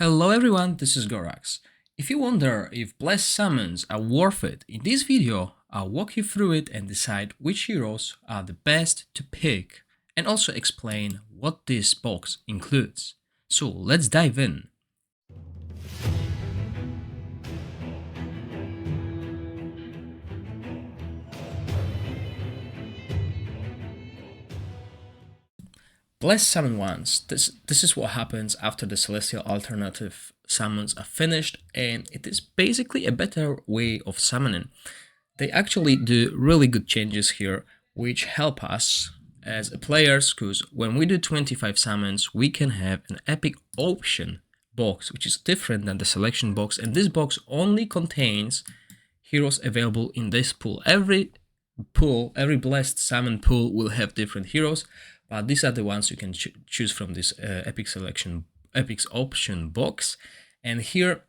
Hello everyone, this is Gorax. If you wonder if blessed summons are worth it, in this video I'll walk you through it and decide which heroes are the best to pick, and also explain what this box includes. So let's dive in. Blessed Summon Ones. This is what happens after the Celestial Alternative summons are finished, and it is basically a better way of summoning. They actually do really good changes here, which help us as players, because when we do 25 summons, we can have an epic option box, which is different than the selection box, and this box only contains heroes available in this pool. Every blessed summon pool will have different heroes, but these are the ones you can choose from this epic option box. And here,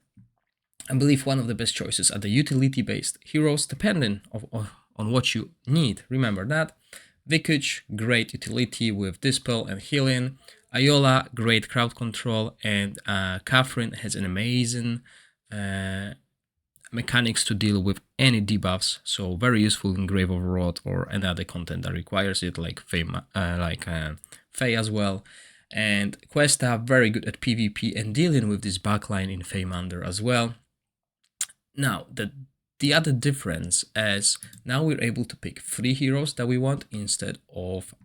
I believe one of the best choices are the utility-based heroes, depending on what you need. Remember that. Vikuch, great utility with Dispel and healing. Ailla, great crowd control, and Catherine has an amazing mechanics to deal with any debuffs, so very useful in Grave of Wrath or another content that requires it, like Faye as well. And Questa, very good at PvP and dealing with this backline in Feymander as well. Now, the other difference is now we're able to pick 3 heroes that we want instead of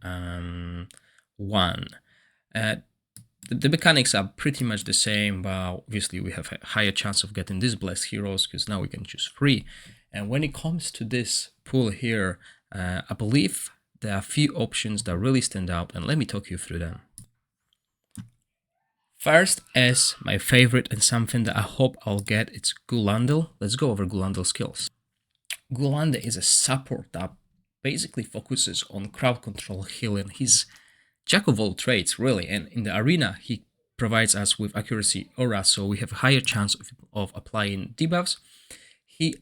1. The mechanics are pretty much the same, but obviously we have a higher chance of getting these blessed heroes because now we can choose 3. And when it comes to this pool here, I believe there are a few options that really stand out, and let me talk you through them. First, as my favorite and something that I hope I'll get, it's Gandel. Let's go over Gandel's skills. Gandel is a support that basically focuses on crowd control, healing. He's jack of all trades, really, and in the arena he provides us with accuracy aura, so we have a higher chance of applying debuffs. He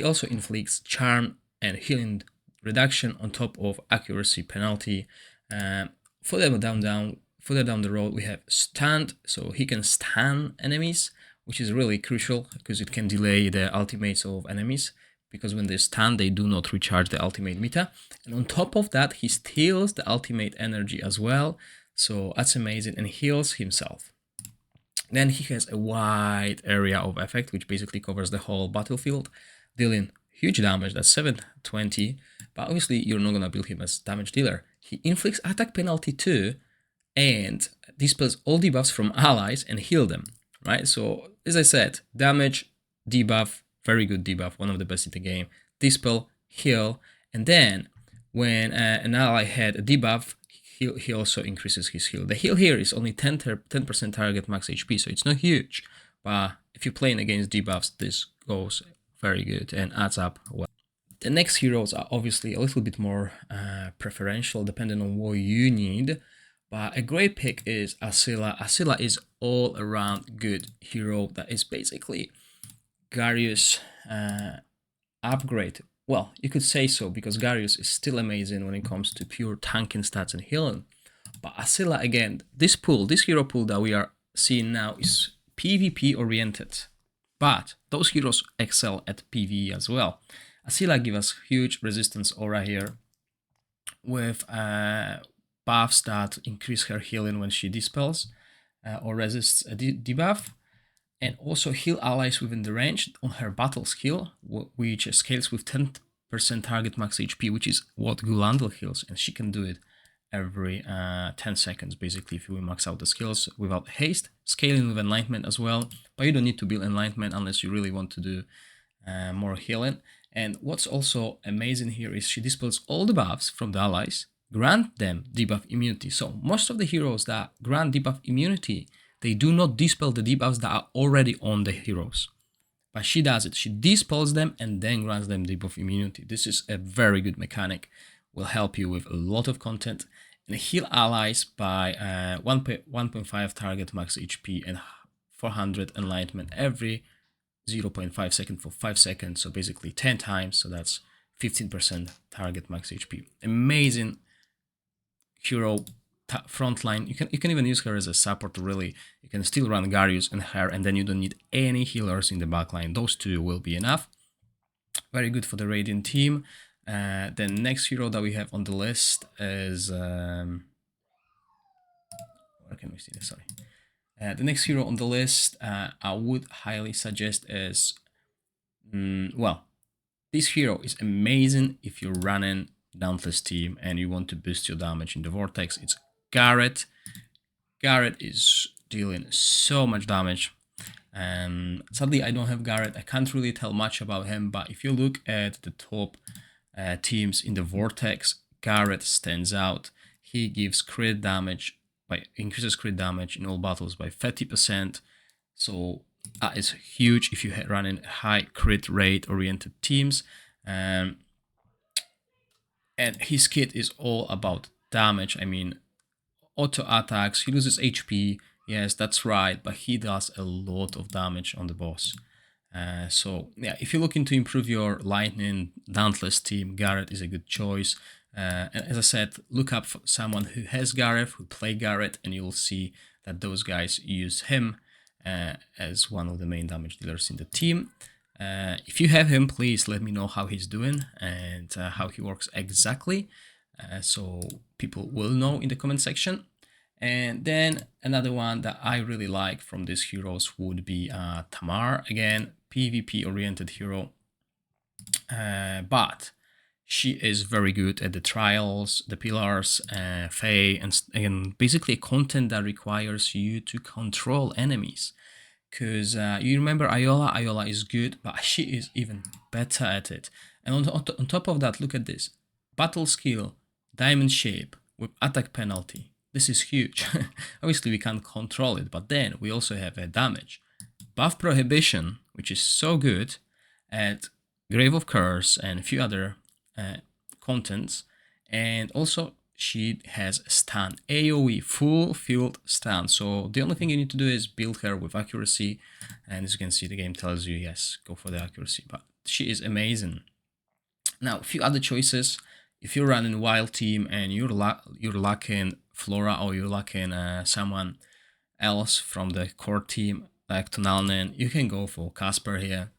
also inflicts charm and healing reduction on top of accuracy penalty. Further down the road we have stunned, so he can stun enemies, which is really crucial because it can delay the ultimates of enemies, because when they stun, they do not recharge the ultimate meter. And on top of that, he steals the ultimate energy as well. So that's amazing, and heals himself. Then he has a wide area of effect, which basically covers the whole battlefield, dealing huge damage. That's 720. But obviously, you're not going to build him as damage dealer. He inflicts attack penalty too, and dispels all debuffs from allies and heal them, right? So, as I said, damage, debuff, very good debuff, one of the best in the game. Dispel, heal, and then when an ally had a debuff, he also increases his heal. The heal here is only 10% target max HP, so it's not huge. But if you're playing against debuffs, this goes very good and adds up well. The next heroes are obviously a little bit more preferential, depending on what you need. But a great pick is Ailla. Ailla is all around good hero that is basically Garrus upgrade. Well, you could say so, because Garrus is still amazing when it comes to pure tanking stats and healing. But Ailla, again, this hero pool that we are seeing now is PvP oriented. But those heroes excel at PvE as well. Ailla gives us huge resistance aura here with buffs that increase her healing when she dispels or resists a debuff. And also heal allies within the range on her battle skill, which scales with 10% target max HP, which is what Gandel heals, and she can do it every 10 seconds, basically, if you max out the skills without haste. Scaling with enlightenment as well, but you don't need to build enlightenment unless you really want to do more healing. And what's also amazing here is she dispels all the buffs from the allies, grant them debuff immunity. So most of the heroes that grant debuff immunity, they do not dispel the debuffs that are already on the heroes. But she does it. She dispels them and then grants them debuff immunity. This is a very good mechanic. Will help you with a lot of content. And heal allies by 1.5 target max HP and 400 enlightenment every 0.5 second for 5 seconds. So basically 10 times. So that's 15% target max HP. Amazing hero front line. You can even use her as a support, really. You can still run Garius and her, and then you don't need any healers in the backline. Those two will be enough. Very good for the Radiant team. The next hero that we have on the list is... where can we see this? Sorry. The next hero on the list I would highly suggest is... well, this hero is amazing if you're running Dauntless team and you want to boost your damage in the Vortex. It's Garrett. Garrett is dealing so much damage. Sadly, I don't have Garrett. I can't really tell much about him, but if you look at the top teams in the Vortex, Garrett stands out. He gives crit damage, increases crit damage in all battles by 30%. So that is huge if you're running high crit rate oriented teams. And his kit is all about damage. I mean, auto attacks, he loses HP, yes, that's right, but he does a lot of damage on the boss. So yeah, if you're looking to improve your Lightning Dauntless team, Garrett is a good choice. And as I said, look up for someone who has Garrett, who play Garrett, and you'll see that those guys use him as one of the main damage dealers in the team. If you have him, please let me know how he's doing and how he works exactly, so people will know in the comment section. And then another one that I really like from these heroes would be Tamar. Again, PvP oriented hero, but she is very good at the trials, the pillars, Fae, and basically content that requires you to control enemies. Because you remember Ailla? Ailla is good, but she is even better at it. And on top of that, look at this. Battle skill, diamond shape, with attack penalty. This is huge. Obviously, we can't control it, but then we also have a damage. Buff prohibition, which is so good at Grave of Curse and a few other contents. And also, she has stun, AoE, full field stun. So the only thing you need to do is build her with accuracy. And as you can see, the game tells you, yes, go for the accuracy. But she is amazing. Now, a few other choices. If you're running Wild team and you're lacking Flora or you're lacking someone else from the core team, like Tonalnen, you can go for Casper here.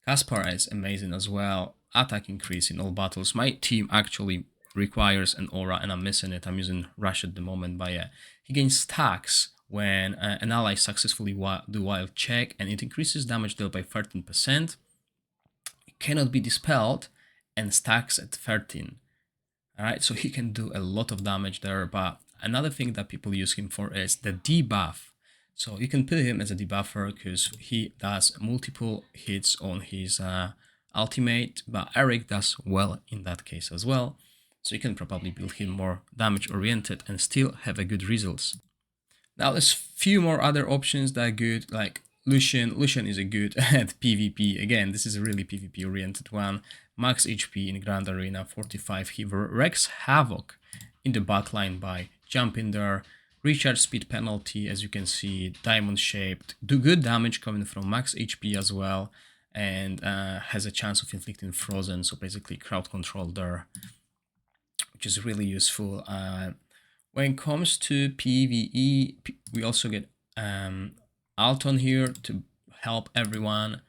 Casper is amazing as well. Attack increase in all battles. My team actually requires an aura and I'm missing it. I'm using Rush at the moment, but yeah, he gains stacks when an ally successfully do wild check, and it increases damage dealt by 13%. It cannot be dispelled and stacks at 13. Alright, so he can do a lot of damage there, but another thing that people use him for is the debuff. So you can put him as a debuffer because he does multiple hits on his ultimate, but Eric does well in that case as well. So you can probably build him more damage oriented and still have a good results. Now there's few more other options that are good, like Lucian. Lucian is a good at PvP. Again, this is a really PvP oriented one. Max HP in Grand Arena, 45. He wreaks havoc in the backline by jumping there. Recharge speed penalty, as you can see, diamond shaped. Do good damage coming from max HP as well, and has a chance of inflicting frozen, so basically crowd control there, which is really useful. When it comes to PvE, we also get Alton here to help everyone.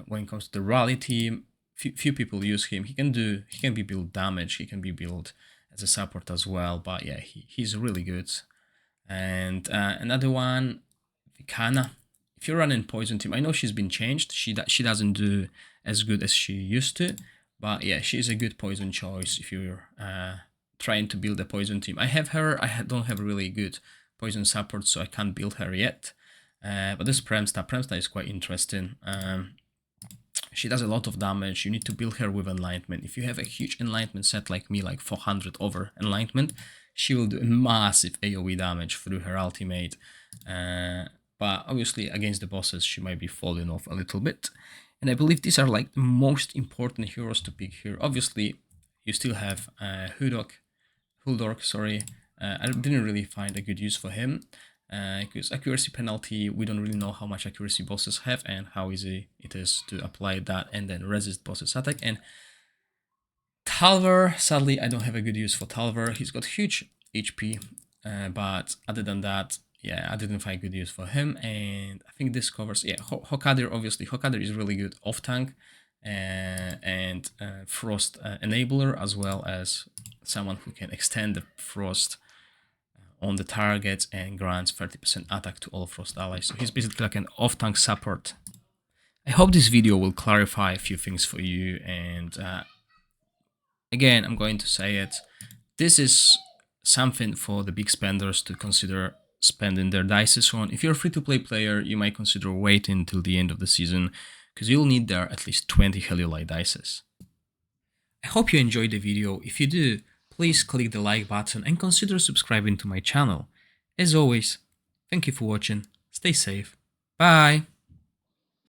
When it comes to the rally team, few people use him. He can be build damage, he can be built as a support as well, but yeah, he's really good. And another one, Vikana. If you're running poison team, I know she's been changed. She doesn't do as good as she used to, but yeah, she's a good poison choice if you're trying to build a poison team. I have her. Don't have a really good poison support, so I can't build her yet. But this Premsta is quite interesting. She does a lot of damage. You need to build her with enlightenment. If you have a huge enlightenment set like me, like 400 over enlightenment, she will do massive AoE damage through her ultimate. But obviously against the bosses, she might be falling off a little bit. And I believe these are like the most important heroes to pick here. Obviously, you still have Huldork, sorry. I didn't really find a good use for him. Because accuracy penalty, we don't really know how much accuracy bosses have and how easy it is to apply that and then resist bosses attack. And Talver, sadly, I don't have a good use for Talver. He's got huge HP, but other than that, yeah, I didn't find good use for him, and I think this covers, yeah, Hokadir, obviously, Hokadir is really good off-tank, and Frost Enabler, as well as someone who can extend the Frost on the targets and grants 30% attack to all Frost allies, so he's basically like an off-tank support. I hope this video will clarify a few things for you, and again, I'm going to say it, this is something for the big spenders to consider spending their dices on. If you're a free-to-play player, you might consider waiting till the end of the season, because you'll need there at least 20 Heliolite dices. I hope you enjoyed the video. If you do, please click the like button and consider subscribing to my channel. As always, thank you for watching, stay safe, bye!